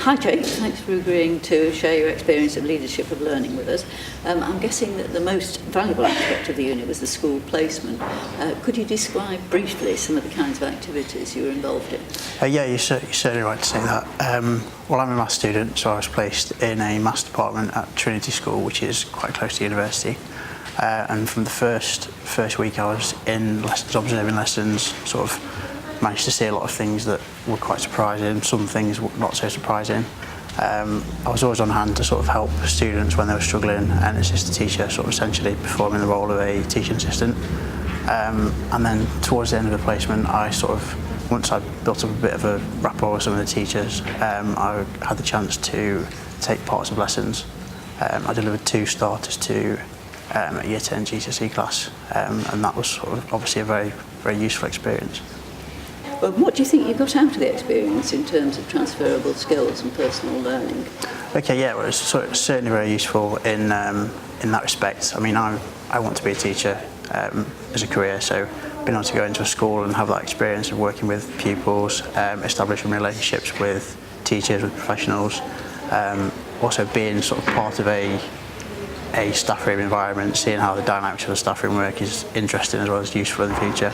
Hi Jake, thanks for agreeing to share your experience of leadership of learning with us. I'm guessing that the most valuable aspect of the unit was the school placement. Could you describe briefly some of the kinds of activities you were involved in? Yeah, you're certainly right to say that. Well, I'm a maths student, so I was placed in a maths department at Trinity School, which is quite close to university. And from the first week I was in lessons, observing lessons, sort of managed to see a lot of things that were quite surprising, some things not so surprising. I was always on hand to sort of help students when they were struggling and assist the teacher, sort of essentially performing the role of a teaching assistant. And then towards the end of the placement, once I built up a bit of a rapport with some of the teachers, I had the chance to take parts of lessons. I delivered 2 starters to a Year 10 GCSE class, and that was sort of obviously a very, very useful experience. Well, what do you think you got out of the experience in terms of transferable skills and personal learning? Okay, yeah, well, it's certainly very useful in that respect. I mean, I want to be a teacher as a career, so being able to go into a school and have that experience of working with pupils, establishing relationships with teachers, with professionals, also being sort of part of a staff room environment, seeing how the dynamics of the staff room work is interesting as well as useful in the future.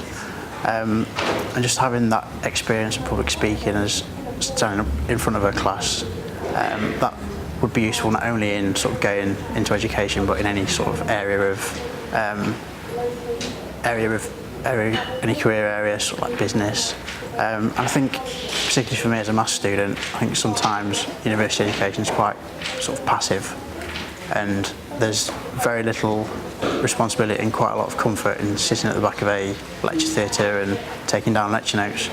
And just having that experience of public speaking as standing up in front of a class, that would be useful not only in sort of going into education, but in any sort of area of any career area, sort of like business. And I think, particularly for me as a maths student, I think sometimes university education is quite sort of passive, and there's very little responsibility and quite a lot of comfort in sitting at the back of a lecture theatre and taking down lecture notes.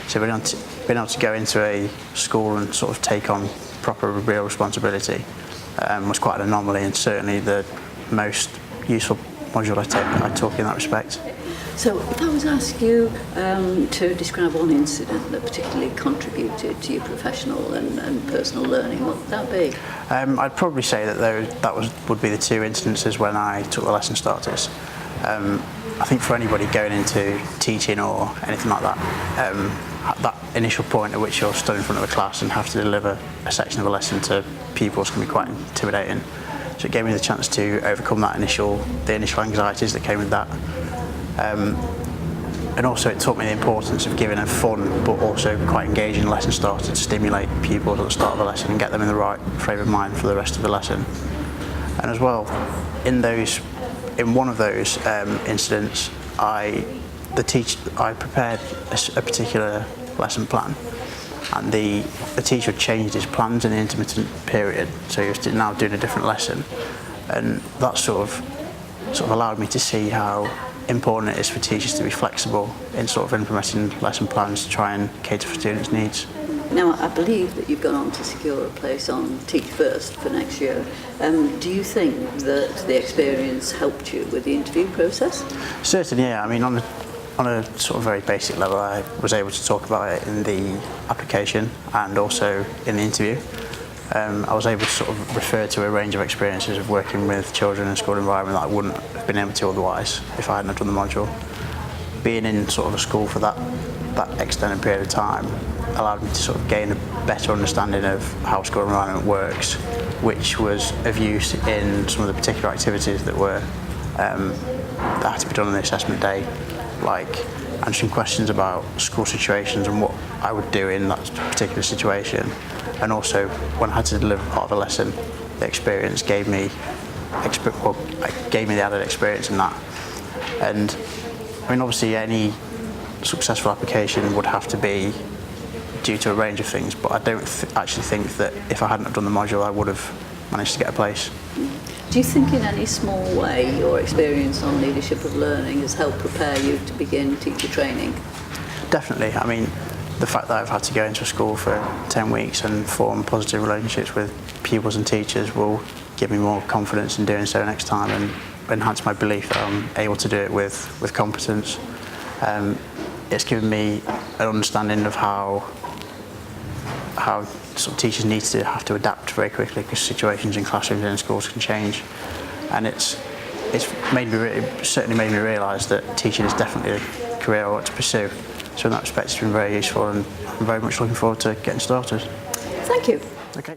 So being able to go into a school and sort of take on proper real responsibility was quite an anomaly, and certainly the most useful module I took in that respect. So if I was to ask you to describe one incident that particularly contributed to your professional and personal learning, what would that be? I'd probably say that would be the 2 instances when I took the lesson starters. I think for anybody going into teaching or anything like that, at that initial point at which you're stood in front of a class and have to deliver a section of a lesson to pupils can be quite intimidating. So it gave me the chance to overcome the initial anxieties that came with that. And also it taught me the importance of giving a fun but also quite engaging lesson starter to stimulate pupils at the start of the lesson and get them in the right frame of mind for the rest of the lesson. And as well, in one of those incidents, I prepared a particular lesson plan, and the teacher changed his plans in the intermittent period, so he was now doing a different lesson, and that sort of allowed me to see how important it is for teachers to be flexible in sort of implementing lesson plans to try and cater for students' needs. Now, I believe that you've gone on to secure a place on Teach First for next year. Do you think that the experience helped you with the interview process? Certainly, yeah. I mean, on a sort of very basic level, I was able to talk about it in the application and also in the interview. I was able to sort of refer to a range of experiences of working with children in a school environment that I wouldn't have been able to otherwise if I hadn't done the module. Being in sort of a school for that extended period of time allowed me to sort of gain a better understanding of how school environment works, which was of use in some of the particular activities that had to be done on the assessment day, like answering questions about school situations and what I would do in that particular situation. And also, when I had to deliver part of a lesson, the experience gave me the added experience in that. And I mean, obviously, any successful application would have to be due to a range of things, but I don't actually think that if I hadn't have done the module, I would have managed to get a place. Do you think in any small way your experience on leadership of learning has helped prepare you to begin teacher training? Definitely. I mean, the fact that I've had to go into a school for 10 weeks and form positive relationships with pupils and teachers will give me more confidence in doing so next time and enhance my belief that I'm able to do it with competence. It's given me an understanding of how sort of teachers need to have to adapt very quickly because situations in classrooms and in schools can change, and it's certainly made me realise that teaching is definitely a career I want to pursue. So in that respect, it's been very useful, and I'm very much looking forward to getting started. Thank you. Okay.